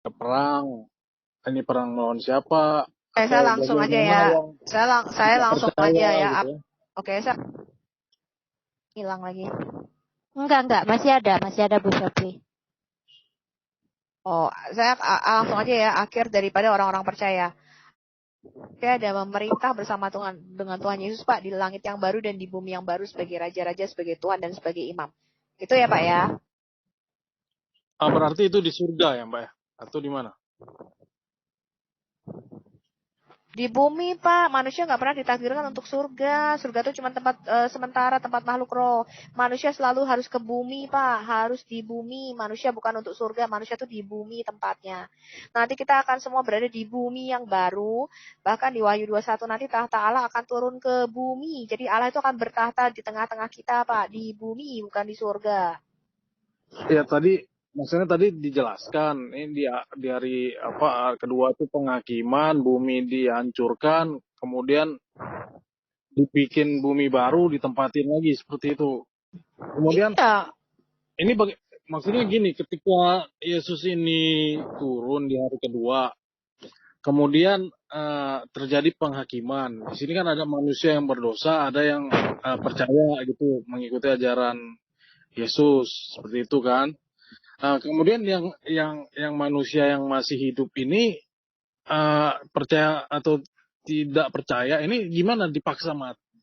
ke perang. Ini perang melawan siapa? Saya Atau langsung aja bagaimana ya. yang Saya kita langsung percaya aja ya. gitu ya? Oke, saya hilang lagi. Enggak, masih ada Bu Shopri. Oh, saya langsung aja ya, akhir daripada orang-orang percaya. Saya ada memerintah bersama Tuhan dengan Tuhan Yesus, Pak, di langit yang baru dan di bumi yang baru sebagai raja-raja, sebagai Tuhan dan sebagai imam. Itu ya, Pak ya. Berarti itu di surga ya, Mbak ya? Atau di mana? Di bumi, Pak, manusia nggak pernah ditakdirkan untuk surga. Surga itu cuma tempat sementara, tempat makhluk roh. Manusia selalu harus ke bumi, Pak. Harus di bumi. Manusia bukan untuk surga. Manusia itu di bumi tempatnya. Nanti kita akan semua berada di bumi yang baru. Bahkan di Wahyu 21 nanti tahta Allah akan turun ke bumi. Jadi Allah itu akan bertahta di tengah-tengah kita, Pak. Di bumi, bukan di surga. Ya maksudnya tadi dijelaskan ini di hari kedua itu penghakiman, bumi dihancurkan, kemudian dibikin bumi baru, ditempatin lagi seperti itu. Kemudian Iya. ini maksudnya gini, ketika Yesus ini turun di hari kedua, kemudian terjadi penghakiman. Di sini kan ada manusia yang berdosa, ada yang percaya gitu, mengikuti ajaran Yesus, seperti itu kan. Kemudian yang manusia yang masih hidup ini percaya atau tidak percaya, ini gimana, dipaksa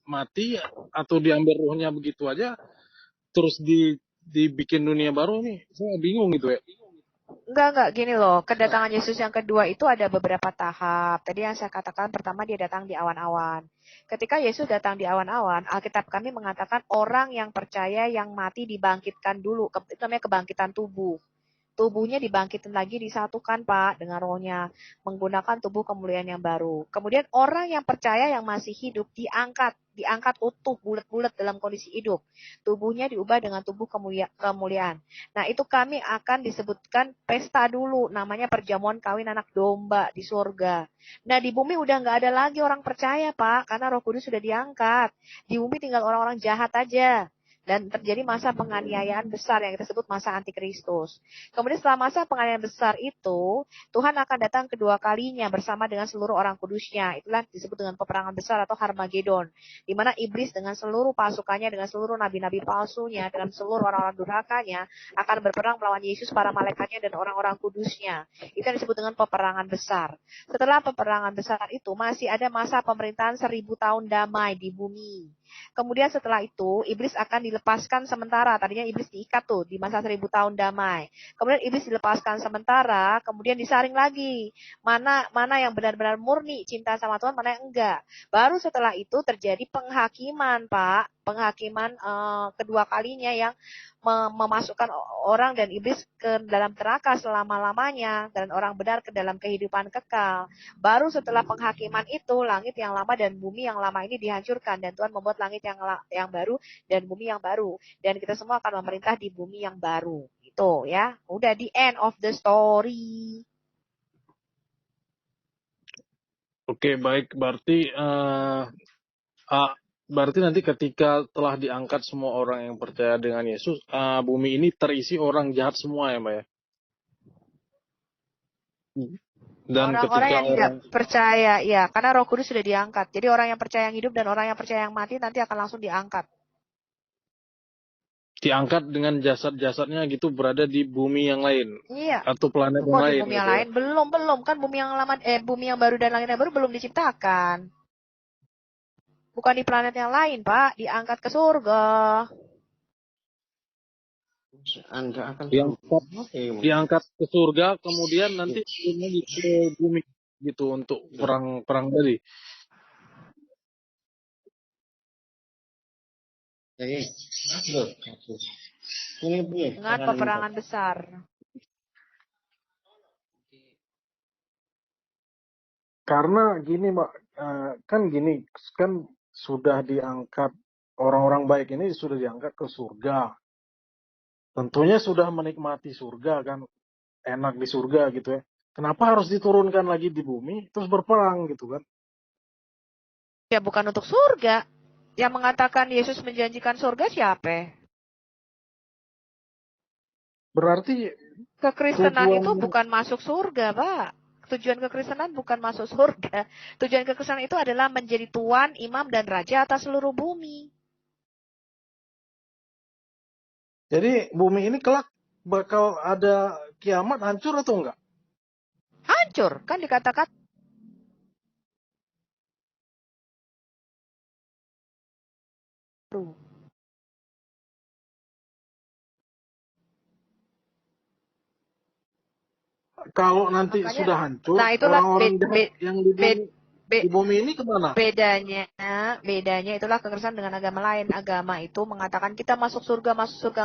mati atau diambil ruhnya begitu aja terus dibikin dunia baru? Ini saya bingung gitu ya. Enggak, gini loh. Kedatangan Yesus yang kedua itu ada beberapa tahap. Tadi yang saya katakan pertama dia datang di awan-awan. Ketika Yesus datang di awan-awan, Alkitab kami mengatakan orang yang percaya yang mati dibangkitkan dulu. Itu namanya kebangkitan tubuh. Tubuhnya dibangkitin lagi, disatukan Pak dengan rohnya, menggunakan tubuh kemuliaan yang baru. Kemudian orang yang percaya yang masih hidup diangkat utuh, bulat-bulat dalam kondisi hidup. Tubuhnya diubah dengan tubuh kemuliaan. Nah, itu kami akan disebutkan pesta dulu, namanya perjamuan kawin anak domba di surga. Nah, di bumi udah nggak ada lagi orang percaya Pak, karena Roh Kudus sudah diangkat. Di bumi tinggal orang-orang jahat aja. Dan terjadi masa penganiayaan besar yang kita sebut masa antikristus. Kemudian setelah masa penganiayaan besar itu, Tuhan akan datang kedua kalinya bersama dengan seluruh orang kudusnya. Itulah disebut dengan peperangan besar atau Harmagedon. Di mana iblis dengan seluruh pasukannya, dengan seluruh nabi-nabi palsunya, dengan seluruh orang-orang durhakanya, akan berperang melawan Yesus, para malaikatnya, dan orang-orang kudusnya. Itu yang disebut dengan peperangan besar. Setelah peperangan besar itu, masih ada masa pemerintahan 1000 tahun damai di bumi. Kemudian setelah itu, iblis akan dilepaskan sementara. Tadinya iblis diikat tuh di masa 1000 tahun damai. Kemudian iblis dilepaskan sementara, kemudian disaring lagi. Mana yang benar-benar murni cinta sama Tuhan, mana yang enggak. Baru setelah itu terjadi penghakiman, Pak. Penghakiman kedua kalinya yang memasukkan orang dan iblis ke dalam neraka selama-lamanya dan orang benar ke dalam kehidupan kekal. Baru setelah penghakiman itu, langit yang lama dan bumi yang lama ini dihancurkan dan Tuhan membuat langit yang baru dan bumi yang baru, dan kita semua akan memerintah di bumi yang baru. Gitu ya. Udah the end of the story. Oke, baik, berarti berarti nanti ketika telah diangkat semua orang yang percaya dengan Yesus, bumi ini terisi orang jahat semua ya, Mbak ya? Dan Orang-orang ketika yang tidak percaya, ya, karena Roh Kudus sudah diangkat. Jadi orang yang percaya yang hidup dan orang yang percaya yang mati nanti akan langsung diangkat. Diangkat dengan jasad-jasadnya gitu berada di bumi yang lain, Iya. atau planet yang Kok di lain bumi yang gitu ya? lain? Belum kan bumi yang lama, bumi yang baru dan langit yang baru belum diciptakan. Bukan di planet yang lain, Pak. Diangkat ke surga. Diangkat ke surga, kemudian nanti turunnya ke bumi gitu untuk perang tadi. Dengan peperangan besar. Karena gini, Mbak, kan sudah diangkat, orang-orang baik ini sudah diangkat ke surga. Tentunya sudah menikmati surga kan, enak di surga gitu ya. Kenapa harus diturunkan lagi di bumi terus berperang gitu kan? Ya bukan untuk surga. Yang mengatakan Yesus menjanjikan surga siapa? Berarti Kekristenan tujuan itu bukan masuk surga, Pak. Tujuan kekristenan bukan masuk surga. Tujuan kekristenan itu adalah menjadi tuan, imam, dan raja atas seluruh bumi. Jadi bumi ini kelak bakal ada kiamat, hancur atau enggak? Hancur, kan dikatakan. Kalau nanti Makanya, sudah hancur, nah itulah orang-orang jahat yang di bumi ini kemana? bedanya itulah kekristenan dengan agama lain. Agama itu mengatakan kita masuk surga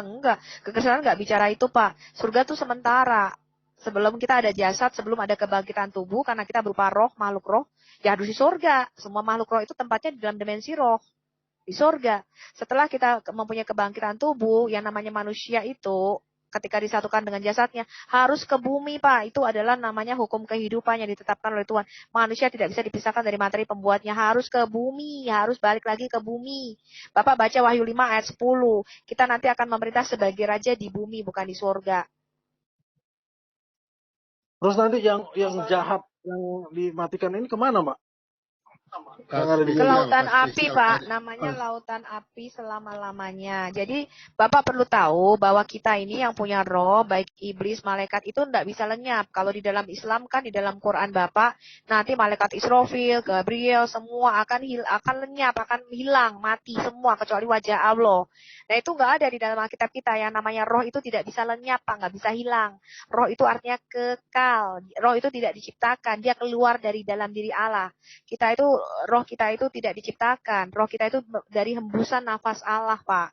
enggak. Kekristenan enggak bicara itu, Pak. Surga itu sementara. Sebelum kita ada jasad, sebelum ada kebangkitan tubuh, karena kita berupa roh, makhluk roh, ya harus di surga. Semua makhluk roh itu tempatnya di dalam dimensi roh, di surga. Setelah kita mempunyai kebangkitan tubuh, yang namanya manusia itu, ketika disatukan dengan jasadnya, harus ke bumi, Pak. Itu adalah namanya hukum kehidupan yang ditetapkan oleh Tuhan. Manusia tidak bisa dipisahkan dari materi pembuatnya. Harus ke bumi, harus balik lagi ke bumi. Bapak baca Wahyu 5 ayat 10. Kita nanti akan memerintah sebagai raja di bumi, bukan di surga. Terus nanti yang jahat yang dimatikan ini kemana, Mbak? Ke lautan api, Pak. Namanya lautan api selama-lamanya. Jadi, Bapak perlu tahu bahwa kita ini yang punya roh, baik iblis, malaikat, itu tidak bisa lenyap. Kalau di dalam Islam kan, di dalam Quran Bapak, nanti malaikat Israfil, Gabriel, semua akan lenyap, akan hilang, mati semua, kecuali wajah Allah. Nah, itu nggak ada di dalam Alkitab kita. Yang namanya roh itu tidak bisa lenyap, Pak, nggak bisa hilang. Roh itu artinya kekal. Roh itu tidak diciptakan, dia keluar dari dalam diri Allah. Roh kita itu tidak diciptakan. Roh kita itu dari hembusan nafas Allah, Pak.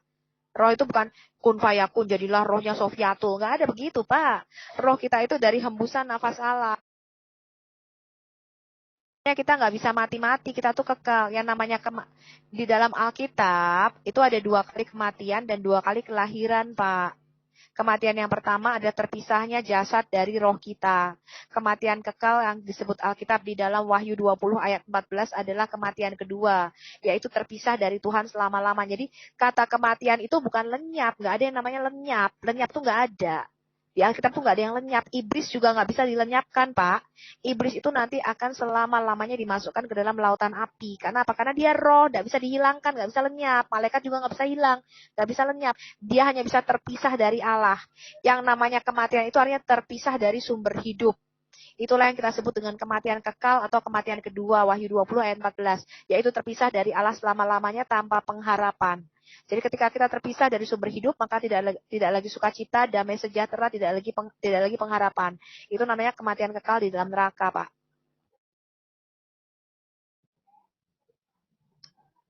Roh itu bukan kun fayakun, jadilah rohnya Sofiatul. Nggak ada begitu, Pak. Roh kita itu dari hembusan nafas Allah. Kita nggak bisa mati-mati, kita tuh kekal. Yang namanya di dalam Alkitab, itu ada 2 kali kematian dan 2 kali kelahiran, Pak. Kematian yang pertama ada terpisahnya jasad dari roh kita. Kematian kekal yang disebut Alkitab di dalam Wahyu 20 ayat 14 adalah kematian kedua, yaitu terpisah dari Tuhan selama-lama. Jadi kata kematian itu bukan lenyap, nggak ada yang namanya lenyap. Lenyap tuh nggak ada. Di Alkitab tuh nggak ada yang lenyap. Iblis juga nggak bisa dilenyapkan, Pak. Iblis itu nanti akan selama-lamanya dimasukkan ke dalam lautan api. Karena apa? Karena dia roh, nggak bisa dihilangkan, nggak bisa lenyap. Malaikat juga nggak bisa hilang, nggak bisa lenyap. Dia hanya bisa terpisah dari Allah. Yang namanya kematian itu artinya terpisah dari sumber hidup. Itulah yang kita sebut dengan kematian kekal atau kematian kedua, Wahyu 20 ayat 14. Yaitu terpisah dari Allah selama-lamanya tanpa pengharapan. Jadi ketika kita terpisah dari sumber hidup, maka tidak lagi sukacita, damai sejahtera, tidak lagi pengharapan. Itu namanya kematian kekal di dalam neraka, Pak.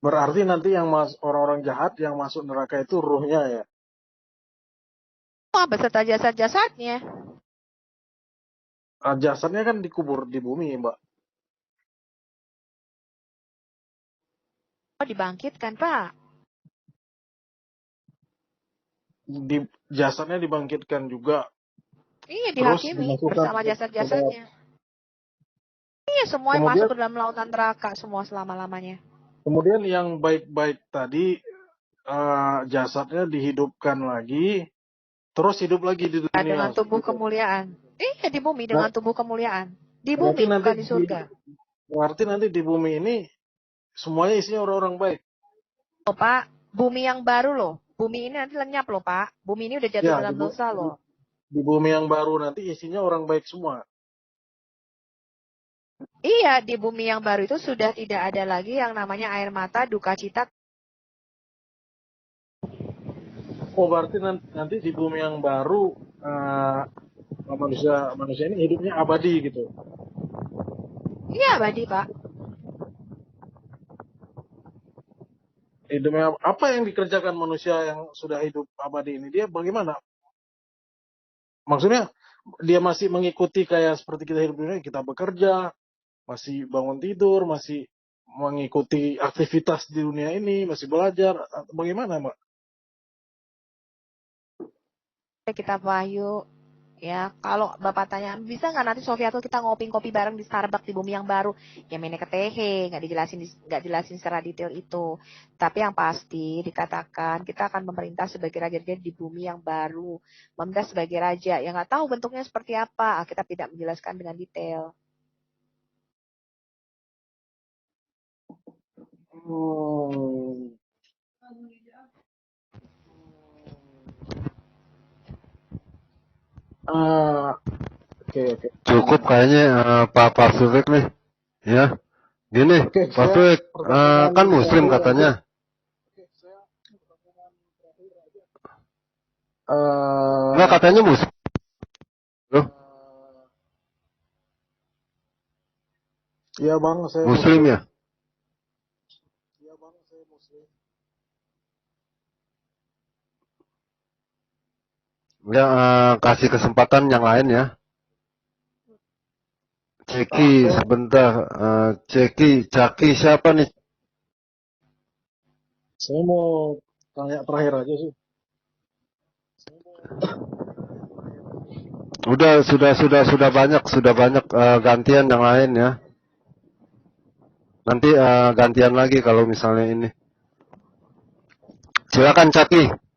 Berarti nanti yang orang-orang jahat yang masuk neraka itu ruhnya ya? Wah, beserta jasad-jasadnya. Jasadnya kan dikubur di bumi, Mbak. Oh, dibangkitkan, Pak. Jasadnya dibangkitkan juga. Iya, dihakimi bersama jasad-jasadnya. Iya, semua yang masuk ke dalam lautan neraka, semua selama-lamanya. Kemudian yang baik-baik tadi, jasadnya dihidupkan lagi, terus hidup lagi di dunia. Dengan tubuh kemuliaan. Iya, di bumi dengan tubuh kemuliaan. Di bumi, bukan di surga. Berarti nanti di bumi ini, semuanya isinya orang-orang baik. Oh, Pak, bumi yang baru loh. Bumi ini nanti lenyap loh, Pak. Bumi ini udah jatuh dalam dosa loh. Di bumi yang baru nanti isinya orang baik semua. Iya, di bumi yang baru itu sudah tidak ada lagi yang namanya air mata, duka cita. Oh, berarti nanti di bumi yang baru manusia ini hidupnya abadi gitu. Iya, abadi, Pak. Hidupnya apa yang dikerjakan manusia yang sudah hidup abadi ini? Dia bagaimana? Maksudnya dia masih mengikuti kayak seperti kita hidup di dunia, kita bekerja, masih bangun tidur, masih mengikuti aktivitas di dunia ini, masih belajar, bagaimana, Mbak? Kitab Wahyu Ya, kalau Bapak tanya, bisa nggak nanti Sofiatul kita ngopi-ngopi bareng di Starbucks di bumi yang baru? Ya mainnya ketehe, nggak jelasin secara detail itu. Tapi yang pasti dikatakan kita akan memerintah sebagai raja-raja di bumi yang baru, memerintah sebagai raja. Yang nggak tahu bentuknya seperti apa, kita tidak menjelaskan dengan detail. Hmm. Oke. Cukup kayaknya Pak Sufik nih. Ya, gini, Oke, Pak saya Sufik pertanyaan kan Muslim terakhir aja. katanya. Enggak, katanya Muslim. Loh, Iya bang, saya Muslim ya? Ya, kasih kesempatan yang lain ya. Ceki sebentar, Caki siapa nih? Saya mau tanya terakhir aja sih. Sudah banyak gantian yang lain ya. Nanti gantian lagi kalau misalnya ini. Silakan Caki.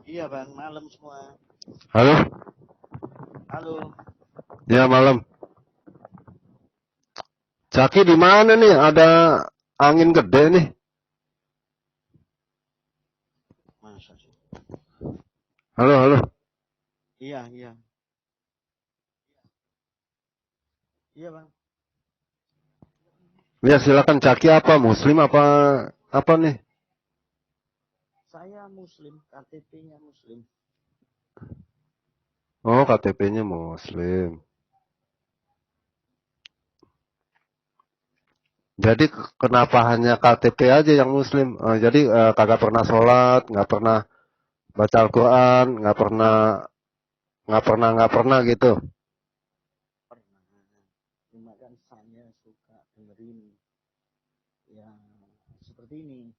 Iya bang, malam semua. Halo? Halo. Ya malam. Caki di mana nih? Ada angin gede nih. Masa sih? Halo. Iya. Iya bang. Ya silakan Caki apa? Muslim apa nih? Saya Muslim, KTP-nya Muslim. Oh, KTP-nya Muslim. Jadi kenapa hanya KTP aja yang Muslim? Jadi kagak pernah sholat, nggak pernah baca Al-Quran, nggak pernah gitu. Pernah. Cuma kan saya suka dengerin yang seperti ini.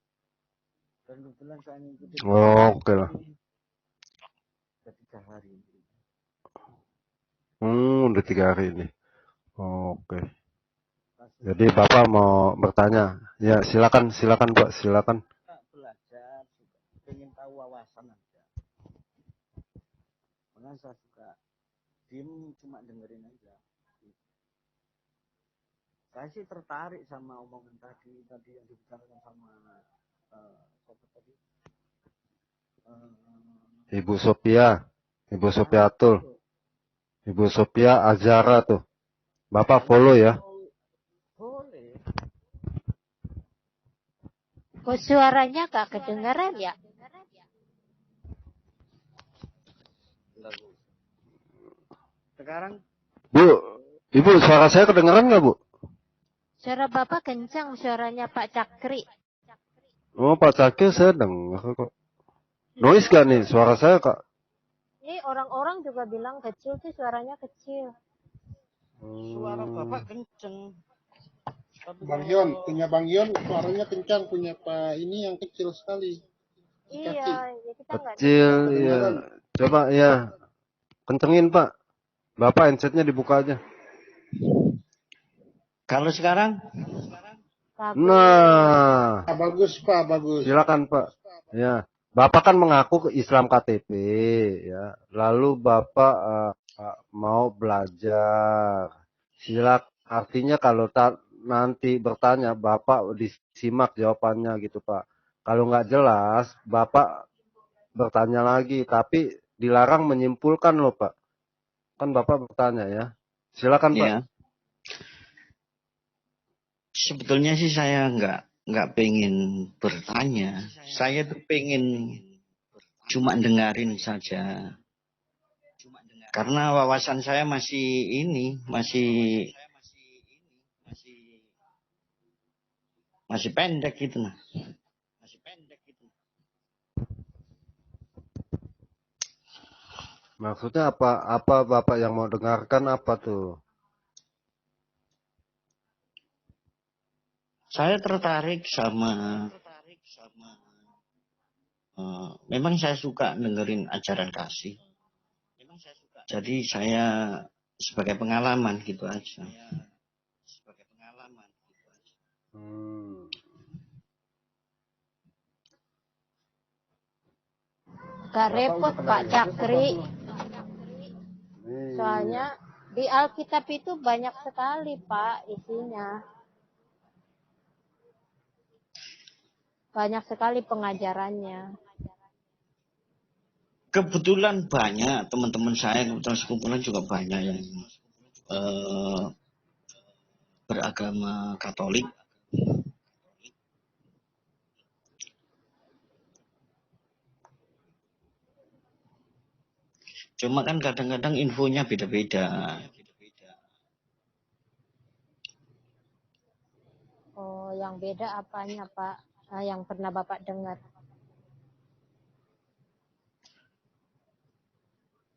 Dan kebetulan saya ngikutin Oh, oke lah. ketika hari ini. Udah 3 hari ini. Oke. Jadi Bapak mau bertanya. Ya, silakan Pak, silakan. Suka belajar, pengen tahu wawasan aja. Makanya saya suka diem cuma dengerin aja. Saya sih tertarik sama omongan tadi yang dibicarakan sama siapa tadi? Ibu Sopiatul. Ibu Sopia Azara tuh. Bapak follow ya. Boleh. Kok suaranya gak kedengaran ya? Sekarang Bu, Ibu suara saya kedengaran nggak Bu? Suara Bapak kencang, suaranya Pak Cakri. Oh Pak Cakil saya dengar kok. Noise gak nih suara saya Kak? Ini orang-orang juga bilang kecil sih, suaranya kecil. suara Bapak kenceng. Tapi Bang Yon, punya Bang Yon suaranya kencang, punya Pak ini yang kecil sekali. Iya, ya kita nggak Kecil dengar. ya. Coba ya. Kencengin Pak. Bapak handsetnya dibuka aja. kalau sekarang bagus. Nah, Bagus Pak, bagus. silakan Pak. Ya. Bapak kan mengaku ke Islam KTP ya. Lalu Bapak mau belajar. Artinya kalau nanti bertanya Bapak disimak jawabannya gitu Pak. Kalau nggak jelas Bapak bertanya lagi, tapi dilarang menyimpulkan loh Pak. Kan Bapak bertanya ya. Silakan Pak. ya sebetulnya sih saya nggak pengen bertanya. Saya tuh pengen cuma dengerin saja. Karena wawasan saya masih pendek gitu nah. Maksudnya apa? Apa Bapak yang mau dengarkan apa tuh? Saya tertarik sama memang saya suka dengerin ajaran kasih. Jadi saya sebagai pengalaman gitu aja. Hmm. Gak Bapak repot udah Pak kenal Yesus apa Cakri. belum? Iya. Soalnya di Alkitab itu banyak sekali Pak isinya. Banyak sekali pengajarannya. Kebetulan banyak teman-teman saya, kebetulan sekumpulan juga banyak yang beragama Katolik. Cuma kan kadang-kadang infonya beda-beda. Oh, yang beda apanya Pak? Yang pernah Bapak dengar?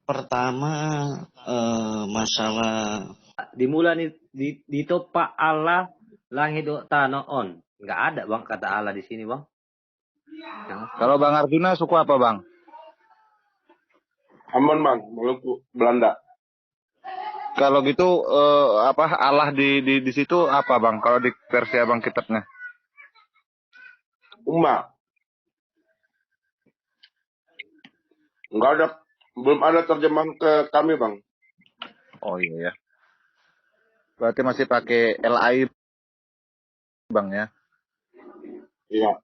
Pertama masalah Dimulai di topa Allah langit tanah on. Nggak ada bang kata Allah di sini bang. Kalau Bang Arjuna suku apa Bang? Ambon Bang, Maluku, Belanda. Kalau gitu apa Allah di situ apa Bang? Kalau di versi Abang kitabnya? Umma. Enggak ada, belum ada terjemahan ke kami Bang. Oh iya ya. Berarti masih pakai LI Bang ya? Iya.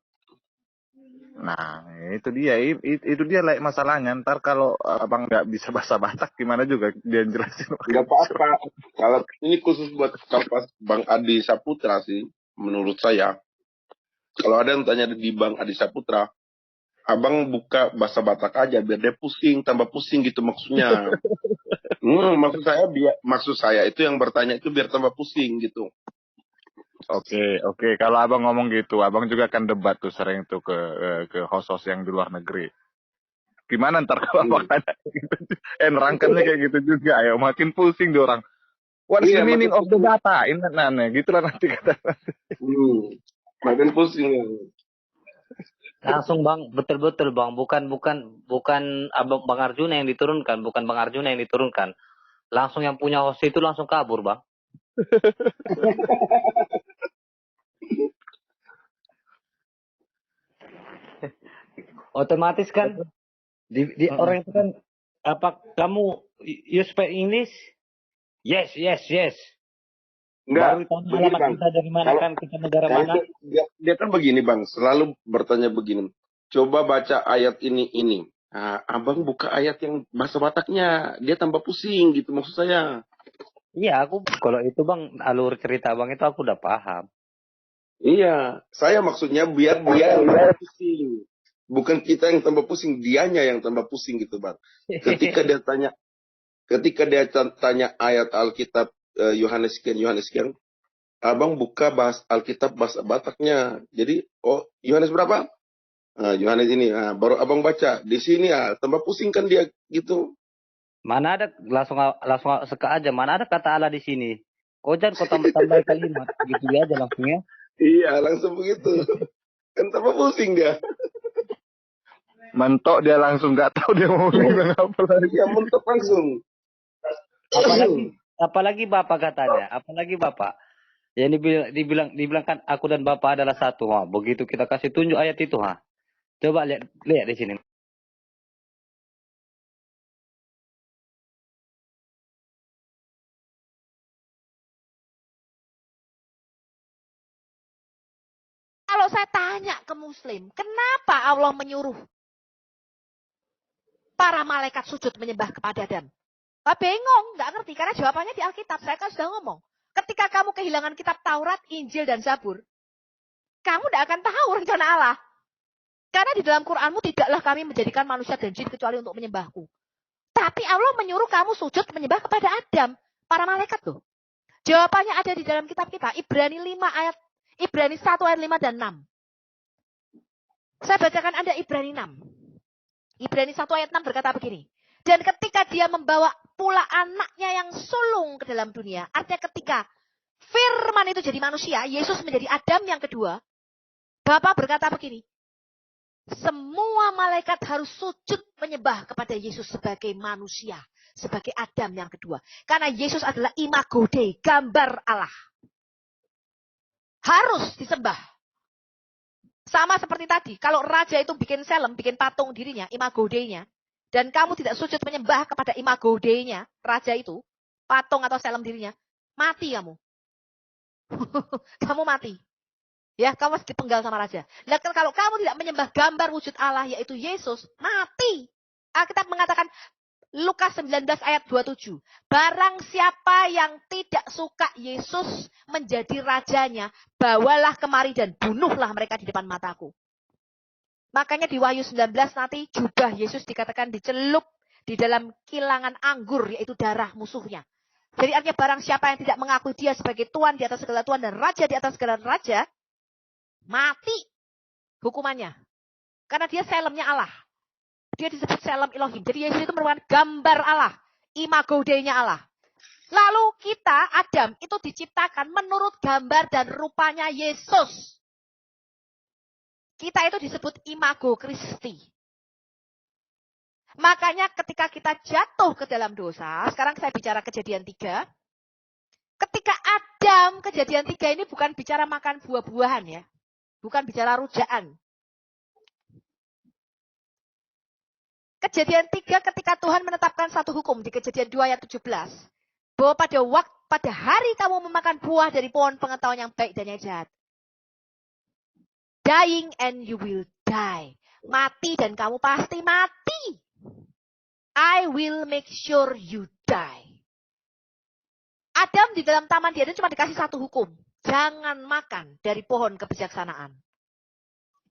Nah, itu dia, itu dia like masalahnya. Ntar kalau Abang nggak bisa bahasa Batak, gimana juga dia jelasin. Enggak apa-apa. Kalau ini khusus buat kampas Bang Adi Saputra sih, menurut saya. Kalau ada yang tanya di Bang Adi Saputra, Abang buka bahasa Batak aja biar dia pusing, tambah pusing gitu maksudnya. Maksud saya itu yang bertanya itu biar tambah pusing gitu. Oke. Kalau Abang ngomong gitu, Abang juga kan debat tuh sering tuh ke host-host yang di luar negeri. Gimana ntar kalau Abang tanya gitu? Nerangkannya kayak gitu juga. Ayo makin pusing dia orang. What is the meaning of the data? Ini gitulah nanti kata. Makin pusing. Langsung bang, betul-betul bang, bukan abang Bang Arjuna yang diturunkan, bukan Bang Arjuna yang diturunkan. Langsung yang punya host itu langsung kabur bang. Otomatis kan di orang itu kan apa kamu you speak English? Yes. Enggak, baru begini alamat Bang. kita dari mana kan kita negara mana? Dia kan begini Bang, selalu bertanya begini. Coba baca ayat ini. Nah, Abang buka ayat yang bahasa Bataknya, dia tambah pusing gitu maksud saya. Iya, aku kalau itu Bang alur cerita Bang itu aku udah paham. Iya, saya maksudnya biar pusing. Bukan kita yang tambah pusing, dianya yang tambah pusing gitu Bang. Ketika dia tanya ayat Alkitab Yohanes sekian, Abang buka Alkitab bahasa Bataknya. Jadi, Yohanes berapa? Yohanes ini, baru Abang baca. Di sini tambah pusing kan dia gitu. Mana ada langsung seka aja. Mana ada kata Allah di sini? Kau jangan kau tambah kalimat gitu aja langsungnya. Iya, langsung begitu. Kan tambah pusing dia. Mentok dia langsung nggak tahu dia mau bilang apa lagi. Iya, mentok langsung. Apalagi Bapak katanya, apalagi Bapak. Yang dibilang kan aku dan Bapak adalah satu. Begitu kita kasih tunjuk ayat itu, coba lihat di sini. Kalau saya tanya ke Muslim, kenapa Allah menyuruh para malaikat sujud menyembah kepada Adam? Bengong, nggak ngerti, karena jawabannya di Alkitab. Saya kan sudah ngomong. Ketika kamu kehilangan kitab Taurat, Injil, dan Zabur, kamu tidak akan tahu rencana Allah. Karena di dalam Quranmu tidaklah kami menjadikan manusia dan jin kecuali untuk menyembahku. Tapi Allah menyuruh kamu sujud menyembah kepada Adam, para malaikat tuh. Jawabannya ada di dalam kitab kita, Ibrani 1 ayat 5 dan 6. Saya bacakan Anda Ibrani 6. Ibrani 1 ayat 6 berkata begini. Dan ketika dia membawa pula anaknya yang sulung ke dalam dunia. Artinya ketika firman itu jadi manusia, Yesus menjadi Adam yang kedua. Bapa berkata begini. Semua malaikat harus sujud menyembah kepada Yesus sebagai manusia. Sebagai Adam yang kedua. Karena Yesus adalah imago Dei, gambar Allah. Harus disembah. Sama seperti tadi, kalau raja itu bikin selem, bikin patung dirinya, imago Dei-nya, dan kamu tidak sujud menyembah kepada imago Dei-nya, raja itu, patung atau selem dirinya, mati kamu. Kamu mati. Ya, kamu harus dipenggal sama raja. Nah, kalau kamu tidak menyembah gambar wujud Allah, yaitu Yesus, mati. Alkitab mengatakan, Lukas 19 ayat 27. Barang siapa yang tidak suka Yesus menjadi rajanya, bawalah kemari dan bunuhlah mereka di depan mataku. Makanya di Wahyu 19 nanti jubah Yesus dikatakan dicelup di dalam kilangan anggur, yaitu darah musuhnya. Jadi artinya barang siapa yang tidak mengakui dia sebagai Tuhan di atas segala Tuhan dan Raja di atas segala Raja, mati hukumannya. Karena dia selemnya Allah. Dia disebut selem Elohim. Jadi Yesus itu merupakan gambar Allah. Imago Dei-nya Allah. Lalu kita, Adam, itu diciptakan menurut gambar dan rupanya Yesus. Kita itu disebut imago Christi. Makanya ketika kita jatuh ke dalam dosa, sekarang saya bicara kejadian 3. Ketika Adam, kejadian 3 ini bukan bicara makan buah-buahan ya. Bukan bicara rujaan. Kejadian 3 ketika Tuhan menetapkan satu hukum di kejadian 2 ayat 17. Bahwa pada hari kamu memakan buah dari pohon pengetahuan yang baik dan yang jahat. Dying and you will die. Mati dan kamu pasti mati. I will make sure you die. Adam di dalam taman dia cuma dikasih satu hukum. Jangan makan dari pohon kebijaksanaan.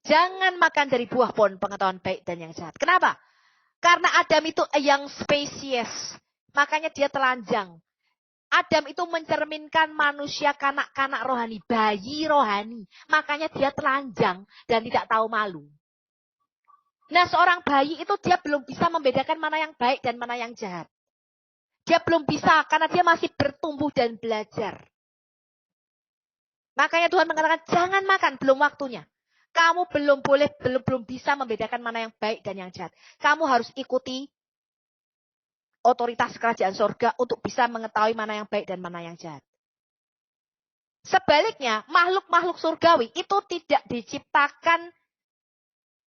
Jangan makan dari buah pohon pengetahuan baik dan yang jahat. Kenapa? Karena Adam itu a young species. Makanya dia telanjang. Adam itu mencerminkan manusia kanak-kanak rohani. Bayi rohani. Makanya dia telanjang dan tidak tahu malu. Nah seorang bayi itu dia belum bisa membedakan mana yang baik dan mana yang jahat. Dia belum bisa karena dia masih bertumbuh dan belajar. Makanya Tuhan mengatakan jangan makan, belum waktunya. Kamu belum bisa membedakan mana yang baik dan yang jahat. Kamu harus ikuti otoritas kerajaan sorga untuk bisa mengetahui mana yang baik dan mana yang jahat. Sebaliknya, makhluk-makhluk surgawi itu tidak diciptakan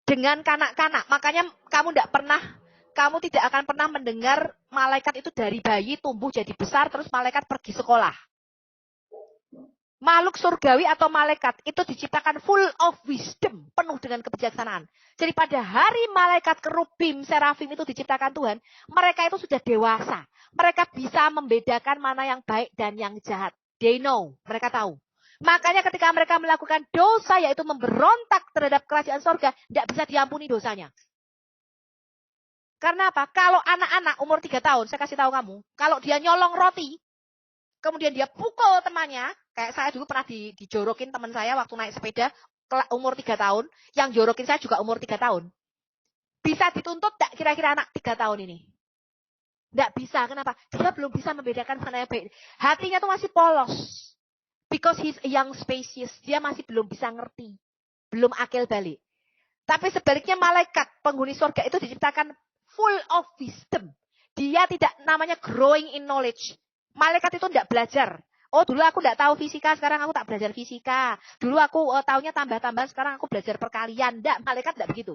dengan kanak-kanak. Makanya kamu tidak akan pernah mendengar malaikat itu dari bayi tumbuh jadi besar terus malaikat pergi sekolah. Makhluk surgawi atau malaikat itu diciptakan full of wisdom, penuh dengan kebijaksanaan. Jadi pada hari malaikat kerubim, serafim itu diciptakan Tuhan, mereka itu sudah dewasa. Mereka bisa membedakan mana yang baik dan yang jahat. They know, mereka tahu. Makanya ketika mereka melakukan dosa, yaitu memberontak terhadap kerajaan sorga, tidak bisa diampuni dosanya. Karena apa? Kalau anak-anak umur 3 tahun, saya kasih tahu kamu, kalau dia nyolong roti, kemudian dia pukul temannya, kayak saya dulu pernah dijorokin teman saya waktu naik sepeda, umur 3 tahun, yang jorokin saya juga umur 3 tahun. Bisa dituntut tidak kira-kira anak 3 tahun ini? Tidak bisa, kenapa? Dia belum bisa membedakan mana yang baik. Hatinya tuh masih polos. Because he's a young species, dia masih belum bisa ngerti. Belum akil balik. Tapi sebaliknya malaikat, penghuni surga itu diciptakan full of wisdom. Dia tidak namanya growing in knowledge. Malaikat itu tidak belajar. Oh dulu aku tidak tahu fisika, sekarang aku tak belajar fisika. Dulu aku taunya tambah-tambahan, sekarang aku belajar perkalian. Tidak, malaikat tidak begitu.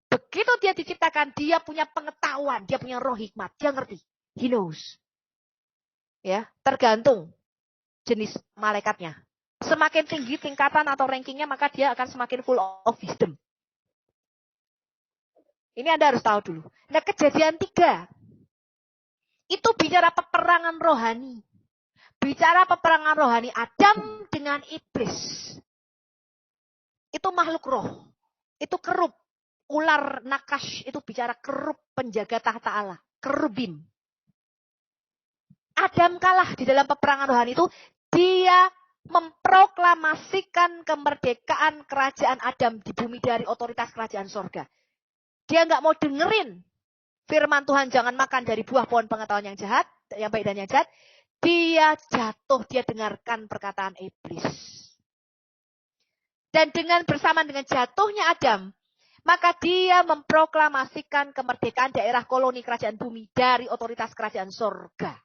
Begitu dia diciptakan, dia punya pengetahuan, dia punya roh hikmat, dia ngerti. He knows. Ya, tergantung jenis malaikatnya. Semakin tinggi tingkatan atau rankingnya, maka dia akan semakin full of wisdom. Ini Anda harus tahu dulu. Nah, kejadian 3. Itu bicara peperangan rohani. Bicara peperangan rohani Adam dengan iblis. Itu makhluk roh. Itu kerub. Ular nakash itu bicara kerub penjaga tahta Allah. Kerubim. Adam kalah di dalam peperangan rohani itu. Dia memproklamasikan kemerdekaan kerajaan Adam di bumi dari otoritas kerajaan sorga. Dia nggak mau dengerin firman Tuhan jangan makan dari buah pohon pengetahuan yang jahat, yang baik dan yang jahat. Dia jatuh, dia dengarkan perkataan iblis. Dan bersamaan dengan jatuhnya Adam, Maka dia memproklamasikan kemerdekaan daerah koloni kerajaan bumi dari otoritas kerajaan sorga.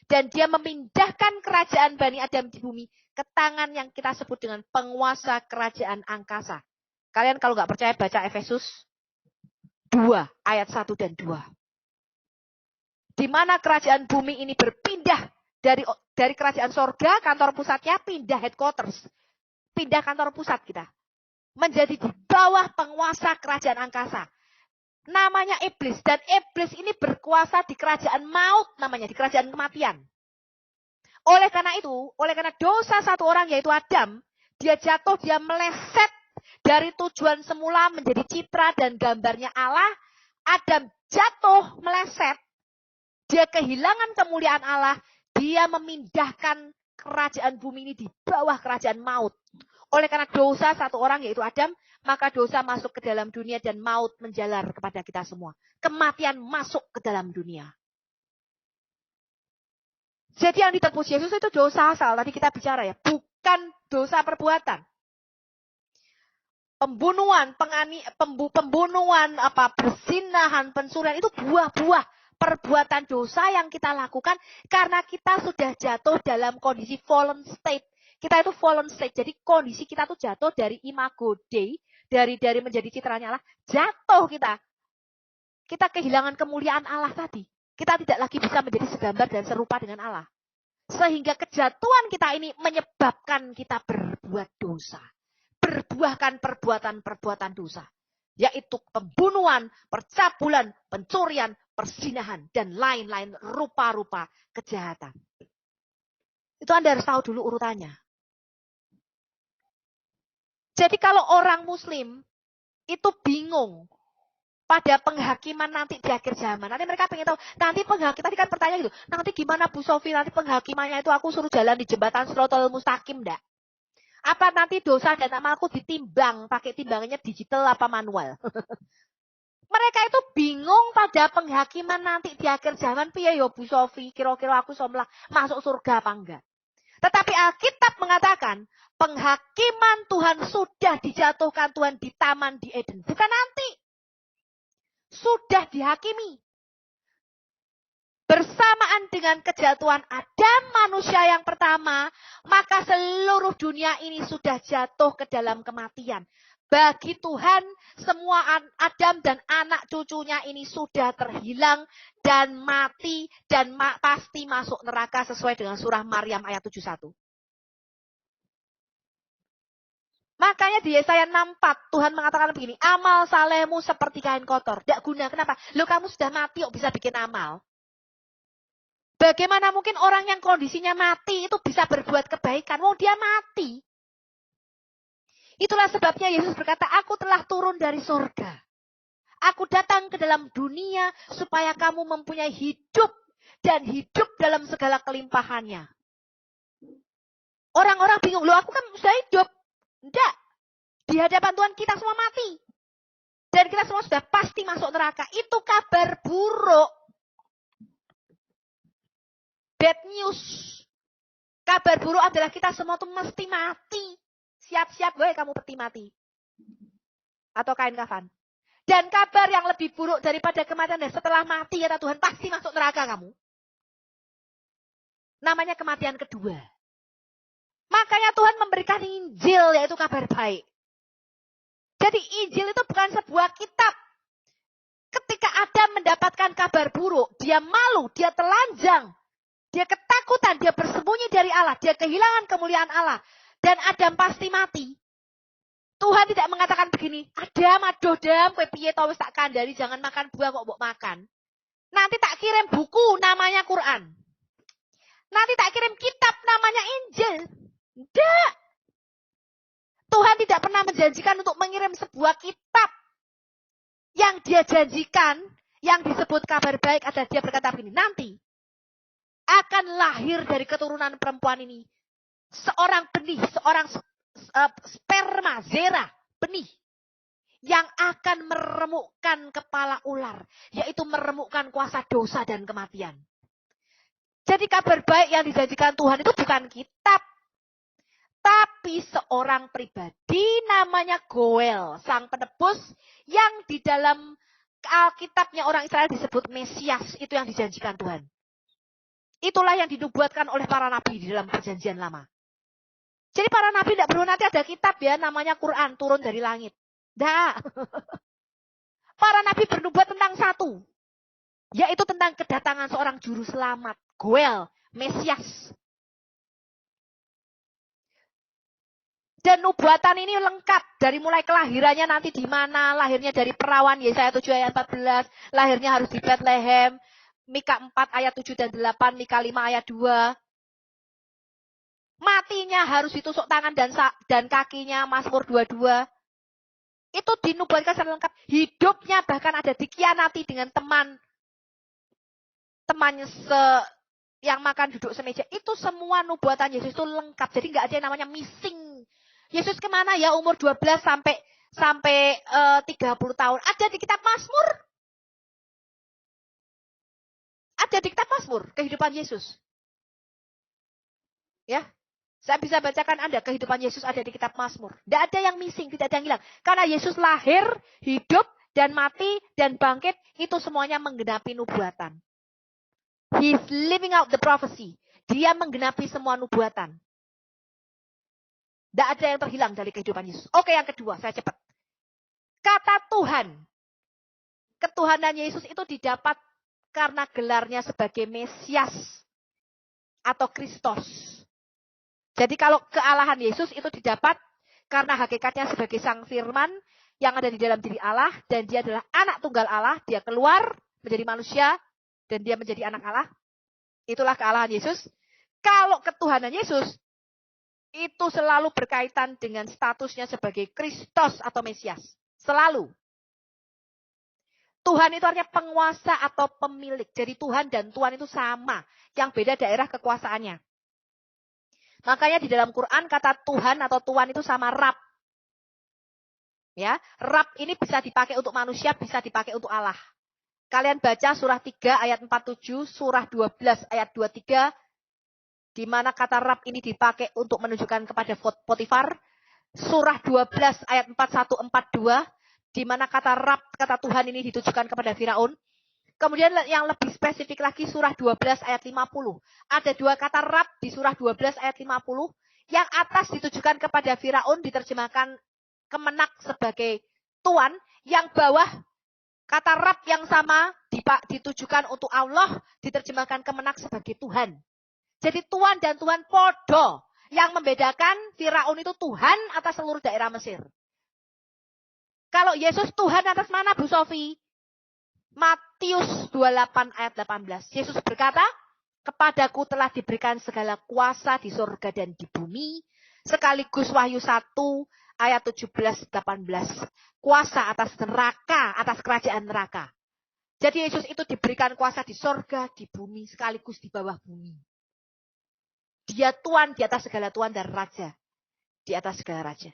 Dan dia memindahkan kerajaan Bani Adam di bumi ke tangan yang kita sebut dengan penguasa kerajaan angkasa. Kalian kalau nggak percaya baca Efesus 2 ayat 1 dan 2. Di mana kerajaan bumi ini berpindah dari kerajaan sorga, kantor pusatnya pindah headquarters. Pindah kantor pusat kita. Menjadi di bawah penguasa kerajaan angkasa. Namanya iblis. Dan iblis ini berkuasa di kerajaan maut namanya. Di kerajaan kematian. Oleh karena dosa satu orang yaitu Adam. Dia jatuh, dia meleset dari tujuan semula menjadi citra dan gambarnya Allah. Adam jatuh, meleset. Dia kehilangan kemuliaan Allah. Dia memindahkan kerajaan bumi ini di bawah kerajaan maut. Oleh karena dosa satu orang yaitu Adam, maka dosa masuk ke dalam dunia dan maut menjalar kepada kita semua. Kematian masuk ke dalam dunia. Jadi yang ditebus Yesus itu dosa asal. Tadi kita bicara ya, bukan dosa perbuatan. Pembunuhan, perzinahan, pencurian itu buah-buah perbuatan dosa yang kita lakukan karena kita sudah jatuh dalam kondisi fallen state. Kita itu fallen state. Jadi kondisi kita tuh jatuh dari imago Dei, dari menjadi citranya Allah, jatuh kita. Kita kehilangan kemuliaan Allah tadi. Kita tidak lagi bisa menjadi segambar dan serupa dengan Allah. Sehingga kejatuhan kita ini menyebabkan kita berbuat dosa. Berbuahkan perbuatan-perbuatan dosa. Yaitu pembunuhan, percabulan, pencurian, perzinahan, dan lain-lain rupa-rupa kejahatan. Itu Anda harus tahu dulu urutannya. Jadi kalau orang Muslim itu bingung pada penghakiman nanti di akhir zaman. Nanti mereka pengen tahu, nanti penghakiman, tadi kan pertanyaan gitu, nanti gimana Bu Sofi, nanti penghakimannya itu aku suruh jalan di jembatan Siratal Mustaqim enggak? Apa nanti dosa dan amalku ditimbang, pakai timbangannya digital apa manual? Mereka itu bingung pada penghakiman nanti di akhir zaman, piye ya Bu Sofi, kira-kira aku masuk surga apa enggak? Tetapi Alkitab mengatakan, penghakiman Tuhan sudah dijatuhkan Tuhan di taman di Eden. Bukan nanti. Sudah dihakimi. Bersamaan dengan kejatuhan Adam, manusia yang pertama, maka seluruh dunia ini sudah jatuh ke dalam kematian. Bagi Tuhan, semua Adam dan anak cucunya ini sudah terhilang dan mati dan pasti masuk neraka sesuai dengan surah Maryam ayat 71. Makanya di Yesaya 64 Tuhan mengatakan begini, amal salehmu seperti kain kotor. Tidak guna, kenapa? Loh kamu sudah mati kok bisa bikin amal. Bagaimana mungkin orang yang kondisinya mati itu bisa berbuat kebaikan? Wong dia mati. Itulah sebabnya Yesus berkata, aku telah turun dari surga. Aku datang ke dalam dunia supaya kamu mempunyai hidup dan hidup dalam segala kelimpahannya. Orang-orang bingung, loh aku kan sudah hidup. Enggak. Di hadapan Tuhan kita semua mati. Dan kita semua sudah pasti masuk neraka. Itu kabar buruk. Bad news. Kabar buruk adalah kita semua tuh mesti mati. Siap-siap gue kamu peti mati. Atau kain kafan. Dan kabar yang lebih buruk daripada kematian, setelah mati kata Tuhan pasti masuk neraka kamu. Namanya kematian kedua. Makanya Tuhan memberikan Injil, yaitu kabar baik. Jadi Injil itu bukan sebuah kitab. Ketika Adam mendapatkan kabar buruk, dia malu, dia telanjang. Dia ketakutan, dia bersembunyi dari Allah. Dia kehilangan kemuliaan Allah. Dan Adam pasti mati. Tuhan tidak mengatakan begini, Adam, aduh Adam, kowe piye to wis tak kandhani jangan makan buah kok mbok makan. Nanti tak kirim buku namanya Quran. Nanti tak kirim kitab namanya Injil. Tidak. Tuhan tidak pernah menjanjikan untuk mengirim sebuah kitab. Yang dia janjikan, yang disebut kabar baik adalah dia berkata begini, nanti akan lahir dari keturunan perempuan ini seorang benih, seorang sperma, zera, benih, yang akan meremukkan kepala ular, yaitu meremukkan kuasa dosa dan kematian. Jadi kabar baik yang dijanjikan Tuhan itu bukan kitab, tapi Tapi seorang pribadi namanya Goel, sang penebus yang di dalam Alkitabnya orang Israel disebut Mesias, itu yang dijanjikan Tuhan. Itulah yang dinubuatkan oleh para nabi di dalam perjanjian lama. Jadi para nabi tidak perlu nanti ada kitab ya, namanya Quran, turun dari langit. Tidak. Para nabi bernubuat tentang satu, yaitu tentang kedatangan seorang juru selamat, Goel, Mesias. Dan nubuatan ini lengkap dari mulai kelahirannya nanti di mana, lahirnya dari perawan Yesaya 7 ayat 14, lahirnya harus di Bethlehem, Mika 4 ayat 7 dan 8, Mika 5 ayat 2. Matinya harus ditusuk tangan dan kakinya, Mazmur 22. Itu dinubuatkan secara lengkap. Hidupnya bahkan ada dikhianati dengan temannya yang makan duduk semeja. Itu semua nubuatan Yesus itu lengkap. Jadi nggak ada yang namanya missing. Yesus kemana ya umur 12 sampai 30 tahun? Ada di kitab Mazmur. Ada di kitab Mazmur kehidupan Yesus. Ya. Saya bisa bacakan Anda kehidupan Yesus ada di kitab Mazmur. Tidak ada yang missing, tidak ada yang hilang. Karena Yesus lahir, hidup, dan mati, dan bangkit. Itu semuanya menggenapi nubuatan. He's living out the prophecy. Dia menggenapi semua nubuatan. Tidak ada yang terhilang dari kehidupan Yesus. Oke, yang kedua, saya cepat. Kata Tuhan. Ketuhanan Yesus itu didapat karena gelarnya sebagai Mesias atau Kristus. Jadi kalau kealahan Yesus itu didapat karena hakikatnya sebagai Sang Firman yang ada di dalam diri Allah. Dan dia adalah anak tunggal Allah. Dia keluar menjadi manusia dan dia menjadi anak Allah. Itulah kealahan Yesus. Kalau ketuhanan Yesus itu selalu berkaitan dengan statusnya sebagai Kristus atau Mesias. Selalu. Tuhan itu artinya penguasa atau pemilik. Jadi Tuhan dan Tuhan itu sama. Yang beda daerah kekuasaannya. Makanya di dalam Quran kata Tuhan atau Tuhan itu sama Rab. Ya, Rab ini bisa dipakai untuk manusia, bisa dipakai untuk Allah. Kalian baca surah 3 ayat 47, surah 12 ayat 23. Di mana kata Rab ini dipakai untuk menunjukkan kepada Potifar. Surah 12 ayat 41-42. Di mana kata Rab, kata Tuhan ini ditujukan kepada Firaun. Kemudian yang lebih spesifik lagi surah 12 ayat 50. Ada dua kata Rab di surah 12 ayat 50. Yang atas ditujukan kepada Firaun diterjemahkan Kemenak sebagai Tuhan. Yang bawah kata Rab yang sama ditujukan untuk Allah diterjemahkan Kemenak sebagai Tuhan. Jadi Tuhan dan Tuhan podo. Yang membedakan Firaun itu Tuhan atas seluruh daerah Mesir. Kalau Yesus Tuhan atas mana Bu Sofi? Matius 28 ayat 18. Yesus berkata, kepadaku telah diberikan segala kuasa di surga dan di bumi. Sekaligus Wahyu 1 ayat 17-18. Kuasa atas neraka, atas kerajaan neraka. Jadi Yesus itu diberikan kuasa di surga, di bumi, sekaligus di bawah bumi. Dia Tuhan di atas segala Tuhan dan Raja. Di atas segala Raja.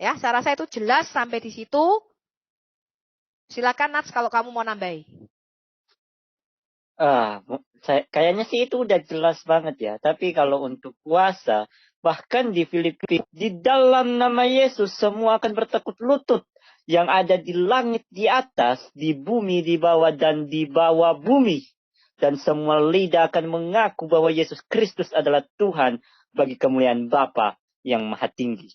Ya, saya rasa itu jelas sampai di situ. Silakan Nats kalau kamu mau nambahi. Kayaknya sih itu udah jelas banget ya. Tapi kalau untuk kuasa, bahkan di Filipi, di dalam nama Yesus semua akan bertekuk lutut. Yang ada di langit di atas, di bumi di bawah dan di bawah bumi. Dan semua lidah akan mengaku bahwa Yesus Kristus adalah Tuhan bagi kemuliaan Bapa yang Maha Tinggi.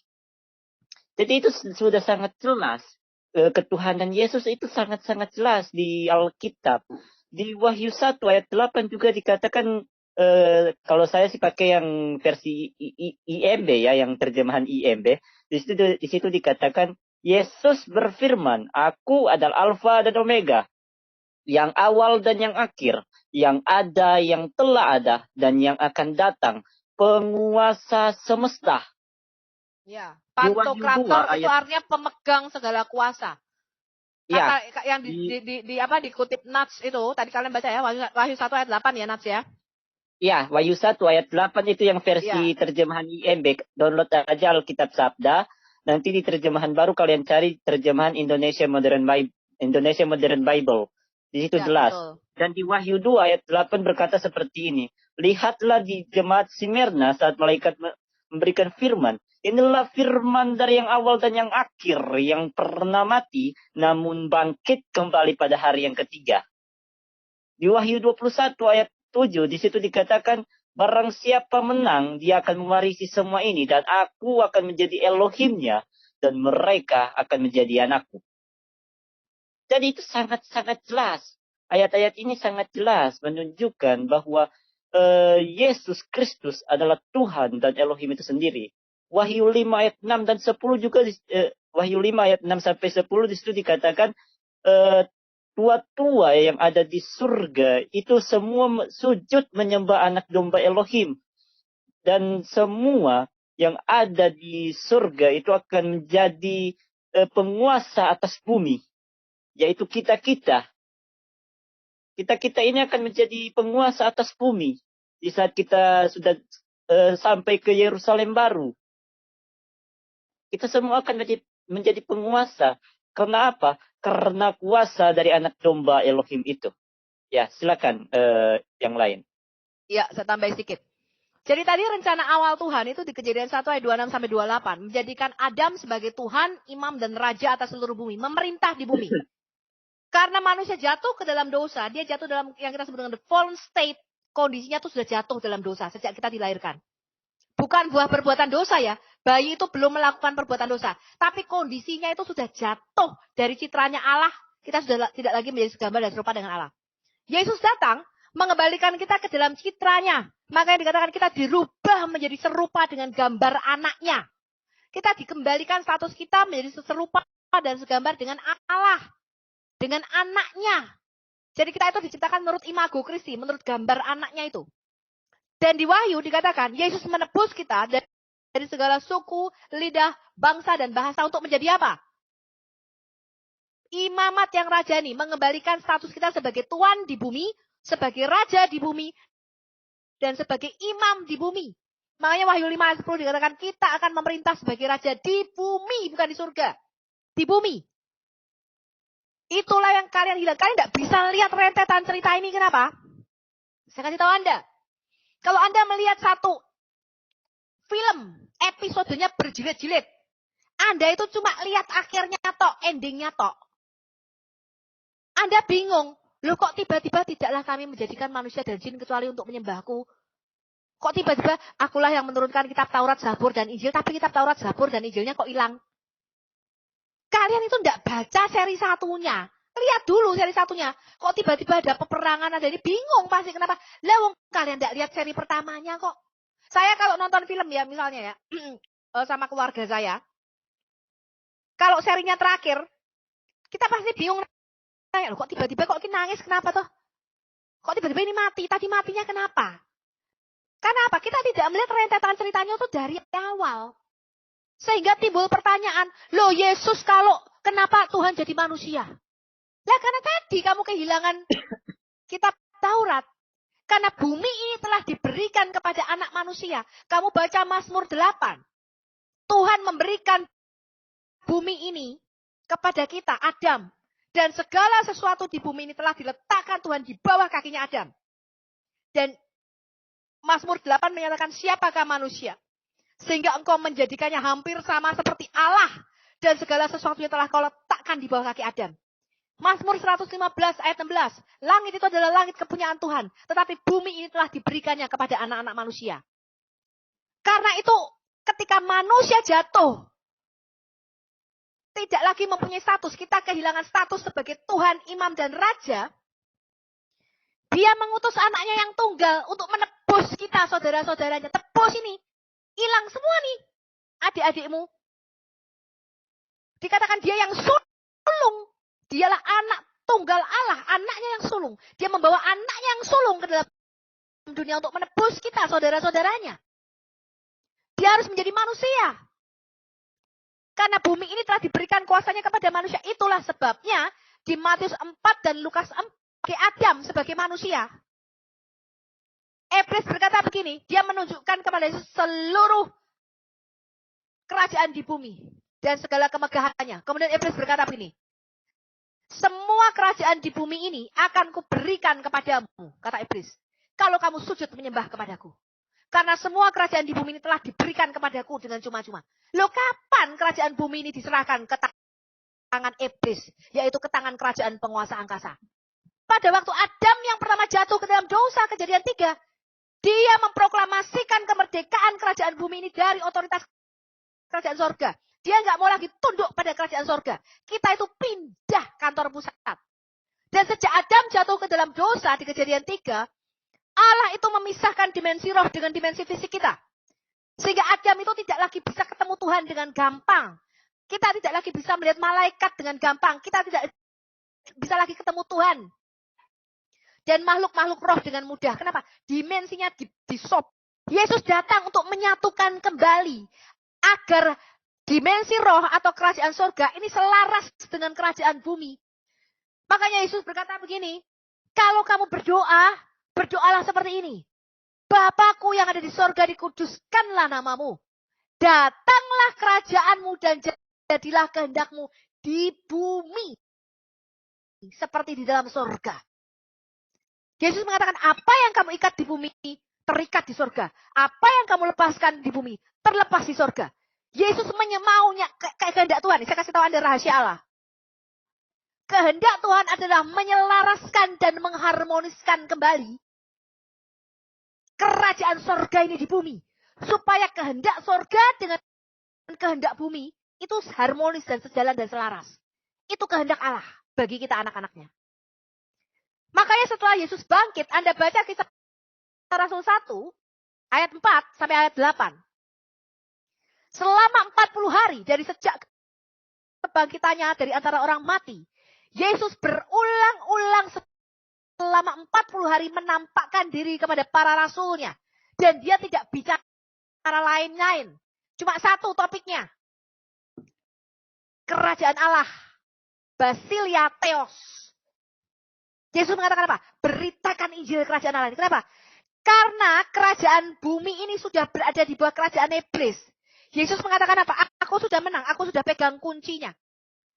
Jadi itu sudah sangat jelas. Ketuhanan Yesus itu sangat-sangat jelas di Alkitab. Di Wahyu 1 ayat 8 juga dikatakan, kalau saya sih pakai yang versi IMB ya, yang terjemahan IMB. Di situ dikatakan, Yesus berfirman, aku adalah Alfa dan Omega. Yang awal dan yang akhir, yang ada, yang telah ada, dan yang akan datang, penguasa semesta. Ya, Pantokrator itu artinya pemegang segala kuasa. Ya, yang dikutip Nats itu, tadi kalian baca ya, Wahyu 1 ayat 8 ya Nats ya? Ya, Wahyu 1 ayat 8 itu yang versi terjemahan IMB. Download aja Alkitab Sabda. Nanti di terjemahan baru kalian cari terjemahan Indonesia Modern Bible. Di situ jelas. Betul. Dan di Wahyu 2 ayat 8 berkata seperti ini. Lihatlah di jemaat Smyrna saat malaikat memberikan firman. Inilah firman dari yang awal dan yang akhir, yang pernah mati, namun bangkit kembali pada hari yang ketiga. Di Wahyu 21 ayat 7, di situ dikatakan, barang siapa menang, dia akan mewarisi semua ini, dan aku akan menjadi Elohimnya, dan mereka akan menjadi anakku. Jadi itu sangat-sangat jelas. Ayat-ayat ini sangat jelas menunjukkan bahwa Yesus Kristus adalah Tuhan dan Elohim itu sendiri. Wahyu 5 ayat 6 dan 10 juga, Wahyu 5 ayat 6 sampai 10 di situ dikatakan, tua-tua yang ada di surga itu semua sujud menyembah anak domba Elohim. Dan semua yang ada di surga itu akan menjadi penguasa atas bumi. Yaitu kita-kita. Kita-kita ini akan menjadi penguasa atas bumi. Di saat kita sudah sampai ke Yerusalem baru. Kita semua akan menjadi penguasa. Karena apa? Karena kuasa dari anak domba Elohim itu. Ya, silakan yang lain. Ya, saya tambah sedikit. Jadi tadi rencana awal Tuhan itu di Kejadian 1 ayat 26 sampai 28. Menjadikan Adam sebagai Tuhan, imam dan raja atas seluruh bumi. Memerintah di bumi. Karena manusia jatuh ke dalam dosa. Dia jatuh dalam yang kita sebut dengan the fallen state. Kondisinya itu sudah jatuh dalam dosa sejak kita dilahirkan. Bukan buah perbuatan dosa ya. Bayi itu belum melakukan perbuatan dosa. Tapi kondisinya itu sudah jatuh dari citranya Allah. Kita sudah tidak lagi menjadi segambar dan serupa dengan Allah. Yesus datang mengembalikan kita ke dalam citranya. Makanya dikatakan kita dirubah menjadi serupa dengan gambar anaknya. Kita dikembalikan status kita menjadi serupa dan segambar dengan Allah. Dengan anaknya. Jadi kita itu diciptakan menurut imago Kristi, menurut gambar anaknya itu. Dan di Wahyu dikatakan, Yesus menebus kita dari segala suku, lidah, bangsa, dan bahasa untuk menjadi apa? Imamat yang rajani, mengembalikan status kita sebagai tuan di bumi, sebagai raja di bumi, dan sebagai imam di bumi. Makanya Wahyu 5 ayat 10 dikatakan, kita akan memerintah sebagai raja di bumi, bukan di surga. Di bumi. Itulah yang kalian hilang. Kalian tidak bisa lihat rentetan cerita ini. Kenapa? Saya kasih tahu Anda. Kalau Anda melihat satu film, episodenya berjilid-jilid. Anda itu cuma lihat akhirnya tok, endingnya tok. Anda bingung. Loh kok tiba-tiba tidaklah kami menjadikan manusia dan jin kecuali untuk menyembahku. Kok tiba-tiba akulah yang menurunkan kitab Taurat, Zabur, dan Injil. Tapi kitab Taurat, Zabur, dan Injilnya kok hilang. Kalian itu tidak baca seri satunya. Lihat dulu seri satunya. Kok tiba-tiba ada peperangan, ada ini. Bingung pasti kenapa. Lah kalian tidak lihat seri pertamanya kok. Saya kalau nonton film ya misalnya ya. Sama keluarga saya. Kalau serinya terakhir. Kita pasti bingung. Loh, kok tiba-tiba kok ini nangis kenapa toh? Kok tiba-tiba ini mati? Tadi matinya kenapa? Kenapa? Kita tidak melihat rentetan ceritanya itu dari awal. Sehingga timbul pertanyaan, loh Yesus kenapa Tuhan jadi manusia? Lah karena tadi kamu kehilangan kitab Taurat. Karena bumi ini telah diberikan kepada anak manusia. Kamu baca Mazmur 8. Tuhan memberikan bumi ini kepada kita, Adam. Dan segala sesuatu di bumi ini telah diletakkan Tuhan di bawah kakinya Adam. Dan Mazmur 8 menyatakan siapakah manusia? Sehingga engkau menjadikannya hampir sama seperti Allah. Dan segala sesuatu yang telah kau letakkan di bawah kaki Adam. Mazmur 115 ayat 16. Langit itu adalah langit kepunyaan Tuhan. Tetapi bumi ini telah diberikannya kepada anak-anak manusia. Karena itu ketika manusia jatuh. Tidak lagi mempunyai status. Kita kehilangan status sebagai Tuhan, imam, dan raja. Dia mengutus anaknya yang tunggal untuk menebus kita, saudara-saudaranya. Tebus ini. Hilang semua nih adik-adikmu. Dikatakan dia yang sulung. Dialah anak tunggal Allah. Anaknya yang sulung. Dia membawa anaknya yang sulung ke dalam dunia untuk menebus kita, saudara-saudaranya. Dia harus menjadi manusia. Karena bumi ini telah diberikan kuasanya kepada manusia. Itulah sebabnya di Matius 4 dan Lukas 4 ke Adam sebagai manusia. Iblis berkata begini, dia menunjukkan kepada Yesus seluruh kerajaan di bumi dan segala kemegahannya. Kemudian Iblis berkata begini, semua kerajaan di bumi ini akan kuberikan kepadamu, kata Iblis. Kalau kamu sujud menyembah kepadaku. Karena semua kerajaan di bumi ini telah diberikan kepadaku dengan cuma-cuma. Loh, kapan kerajaan bumi ini diserahkan ke tangan iblis, yaitu ke tangan kerajaan penguasa angkasa? Pada waktu Adam yang pertama jatuh ke dalam dosa, Kejadian 3, dia memproklamasikan kemerdekaan kerajaan bumi ini dari otoritas kerajaan sorga. Dia nggak mau lagi tunduk pada kerajaan sorga. Kita itu pindah kantor pusat. Dan sejak Adam jatuh ke dalam dosa di Kejadian 3, Allah itu memisahkan dimensi roh dengan dimensi fisik kita. Sehingga Adam itu tidak lagi bisa ketemu Tuhan dengan gampang. Kita tidak lagi bisa melihat malaikat dengan gampang. Kita tidak bisa lagi ketemu Tuhan. Dan makhluk-makhluk roh dengan mudah. Kenapa? Dimensinya disop. Yesus datang untuk menyatukan kembali. Agar dimensi roh atau kerajaan surga ini selaras dengan kerajaan bumi. Makanya Yesus berkata begini. Kalau kamu berdoa, berdoalah seperti ini. Bapakku yang ada di sorga, dikuduskanlah namamu. Datanglah kerajaanmu dan jadilah kehendakmu di bumi. Seperti di dalam sorga. Yesus mengatakan, apa yang kamu ikat di bumi, terikat di sorga. Apa yang kamu lepaskan di bumi, terlepas di sorga. Yesus maunya kehendak Tuhan. Saya kasih tahu Anda rahasia Allah. Kehendak Tuhan adalah menyelaraskan dan mengharmoniskan kembali kerajaan sorga ini di bumi. Supaya kehendak sorga dengan kehendak bumi itu harmonis dan sejalan dan selaras. Itu kehendak Allah bagi kita anak-anaknya. Makanya setelah Yesus bangkit, Anda baca Kisah Rasul 1, ayat 4 sampai ayat 8. Selama 40 hari dari sejak kebangkitannya dari antara orang mati, Yesus berulang-ulang selama 40 hari menampakkan diri kepada para rasulnya. Dan dia tidak bicara lain-lain. Cuma satu topiknya. Kerajaan Allah. Basilia Theos. Yesus mengatakan apa? Beritakan Injil kerajaan Allah. Kenapa? Karena kerajaan bumi ini sudah berada di bawah kerajaan iblis. Yesus mengatakan apa? Aku sudah menang, aku sudah pegang kuncinya.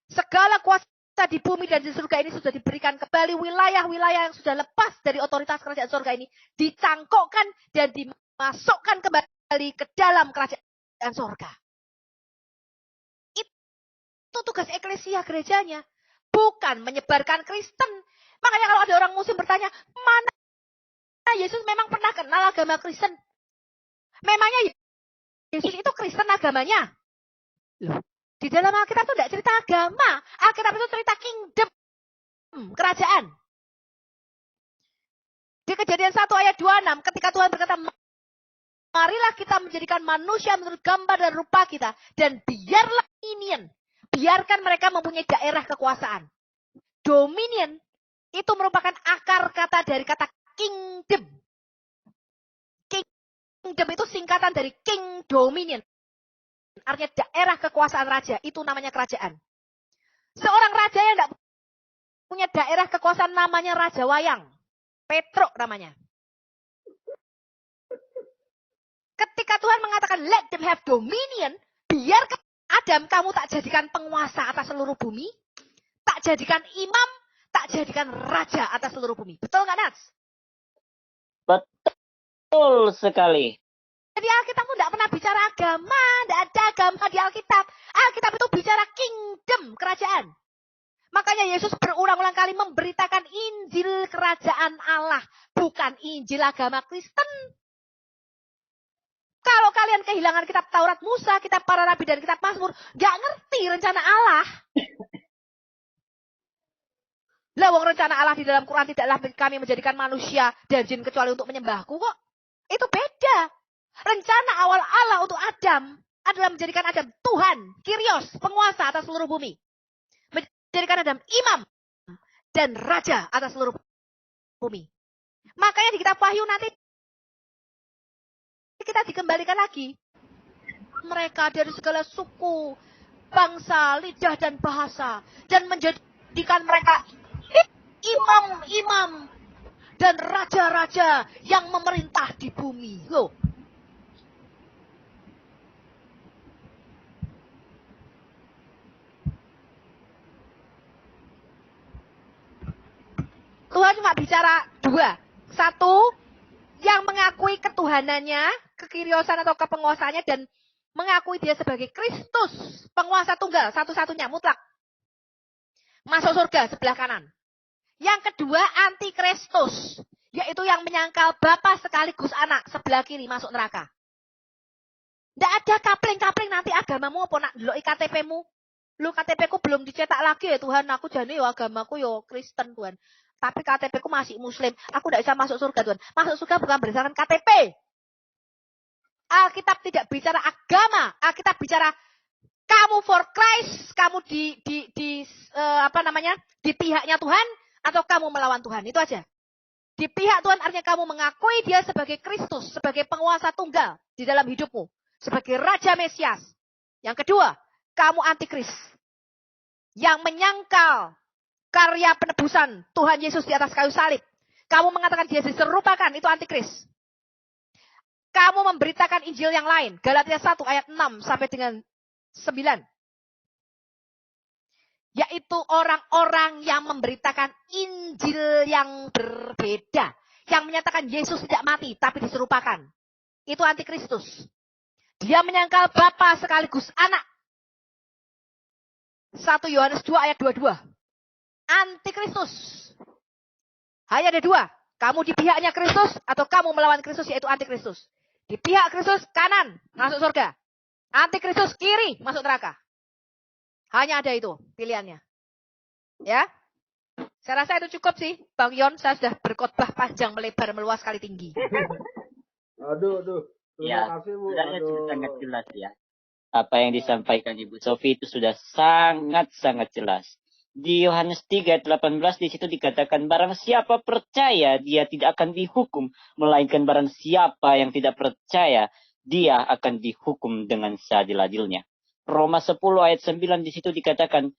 Segala kuasa di bumi dan di surga ini sudah diberikan kembali. Wilayah-wilayah yang sudah lepas dari otoritas kerajaan surga ini dicangkokkan dan dimasukkan kembali ke dalam kerajaan surga. Itu tugas eklesia gerejanya. Bukan menyebarkan Kristen. Makanya kalau ada orang muslim bertanya, mana Yesus memang pernah kenal agama Kristen? Memangnya Yesus itu Kristen agamanya? Loh, di dalam Alkitab itu tidak cerita agama. Alkitab itu cerita kingdom. Kerajaan. Di Kejadian 1 ayat 26, ketika Tuhan berkata, marilah kita menjadikan manusia menurut gambar dan rupa kita. Dan biarlah dominion. Biarkan mereka mempunyai daerah kekuasaan. Dominion itu merupakan akar kata dari kata kingdom. Kingdom itu singkatan dari king dominion. Artinya daerah kekuasaan raja. Itu namanya kerajaan. Seorang raja yang tidak punya daerah kekuasaan namanya Raja Wayang. Petruk namanya. Ketika Tuhan mengatakan let them have dominion. Biarkan Adam kamu tak jadikan penguasa atas seluruh bumi. Tak jadikan imam. Tak jadikan raja atas seluruh bumi. Betul nggak, Nats? Betul sekali. Jadi Alkitab itu tidak pernah bicara agama. Tidak ada agama di Alkitab. Alkitab itu bicara kingdom, kerajaan. Makanya Yesus berulang-ulang kali memberitakan Injil kerajaan Allah. Bukan Injil agama Kristen. Kalau kalian kehilangan kitab Taurat Musa, kitab para nabi dan kitab Mazmur, nggak ngerti rencana Allah. Lah wong rencana Allah di dalam Quran tidaklah kami menjadikan manusia dan jin kecuali untuk menyembahku kok. Itu beda. Rencana awal Allah untuk Adam adalah menjadikan Adam Tuhan, Kyrios, penguasa atas seluruh bumi. Menjadikan Adam imam dan raja atas seluruh bumi. Makanya di kitab Wahyu nanti kita dikembalikan lagi. Mereka dari segala suku, bangsa, lidah, dan bahasa. Dan menjadikan mereka imam-imam dan raja-raja yang memerintah di bumi. Loh. Tuhan cuma bicara dua. Satu, yang mengakui ketuhanannya, kekiriosan atau kepenguasaannya, dan mengakui dia sebagai Kristus, penguasa tunggal, satu-satunya, mutlak. Masuk surga sebelah kanan. Yang kedua, antikristus, yaitu yang menyangkal Bapa sekaligus anak, sebelah kiri, masuk neraka. Tidak ada kapling-kapling nanti agamamu apa nak delok KTP-mu. Lu KTP-ku belum dicetak lagi ya Tuhan, aku jane yo agamaku yo Kristen Tuhan. Tapi KTP-ku masih Muslim, aku tidak bisa masuk surga Tuhan. Masuk surga bukan berdasarkan KTP. Alkitab tidak bicara agama, Alkitab bicara kamu for Christ, kamu di pihaknya Tuhan atau kamu melawan Tuhan, itu aja. Di pihak Tuhan artinya kamu mengakui dia sebagai Kristus, sebagai penguasa tunggal di dalam hidupmu, sebagai Raja Mesias. Yang kedua, kamu antikris yang menyangkal karya penebusan Tuhan Yesus di atas kayu salib. Kamu mengatakan dia diserupakan, itu antikris. Kamu memberitakan Injil yang lain. Galatia 1 ayat 6 sampai dengan 9. Yaitu orang-orang yang memberitakan Injil yang berbeda. Yang menyatakan Yesus tidak mati, tapi diserupakan. Itu antikristus. Dia menyangkal Bapa sekaligus anak. 1 Yohanes 2 ayat 22. Antikristus. Hanya ada dua. Kamu di pihaknya Kristus atau kamu melawan Kristus, yaitu antikristus. Di pihak Kristus kanan, masuk surga. Antikristus kiri, masuk neraka. Hanya ada itu pilihannya. Ya. Saya rasa itu cukup sih, Bang Yon. Saya sudah berkhotbah panjang, melebar, meluas, kali tinggi. Aduh. Ya, Terima kasih, Bu. sebenarnya Aduh. sudah sangat jelas ya. Apa yang disampaikan Ibu Sofi itu sudah sangat-sangat jelas. Di Yohanes 3 ayat 18 di situ dikatakan barang siapa percaya dia tidak akan dihukum, melainkan barang siapa yang tidak percaya dia akan dihukum dengan seadil-adilnya. Roma 10 ayat 9 di situ dikatakan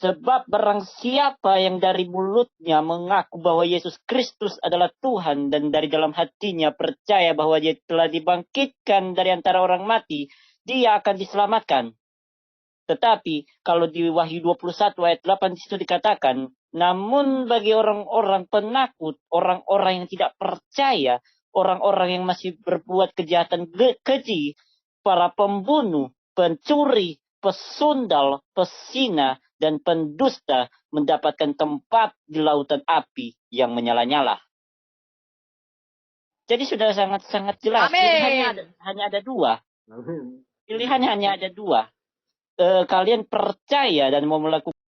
sebab barang siapa yang dari mulutnya mengaku bahwa Yesus Kristus adalah Tuhan dan dari dalam hatinya percaya bahwa dia telah dibangkitkan dari antara orang mati, dia akan diselamatkan. Tetapi kalau di Wahyu 21 ayat 8 di situ dikatakan, namun bagi orang-orang penakut, orang-orang yang tidak percaya, orang-orang yang masih berbuat kejahatan keji, para pembunuh, pencuri, pesundal, pesina, dan pendusta mendapatkan tempat di lautan api yang menyala-nyala. Jadi sudah sangat-sangat jelas. Amin. Pilihannya hanya ada dua. Pilihannya hanya ada dua. Kalian percaya dan mau melakukan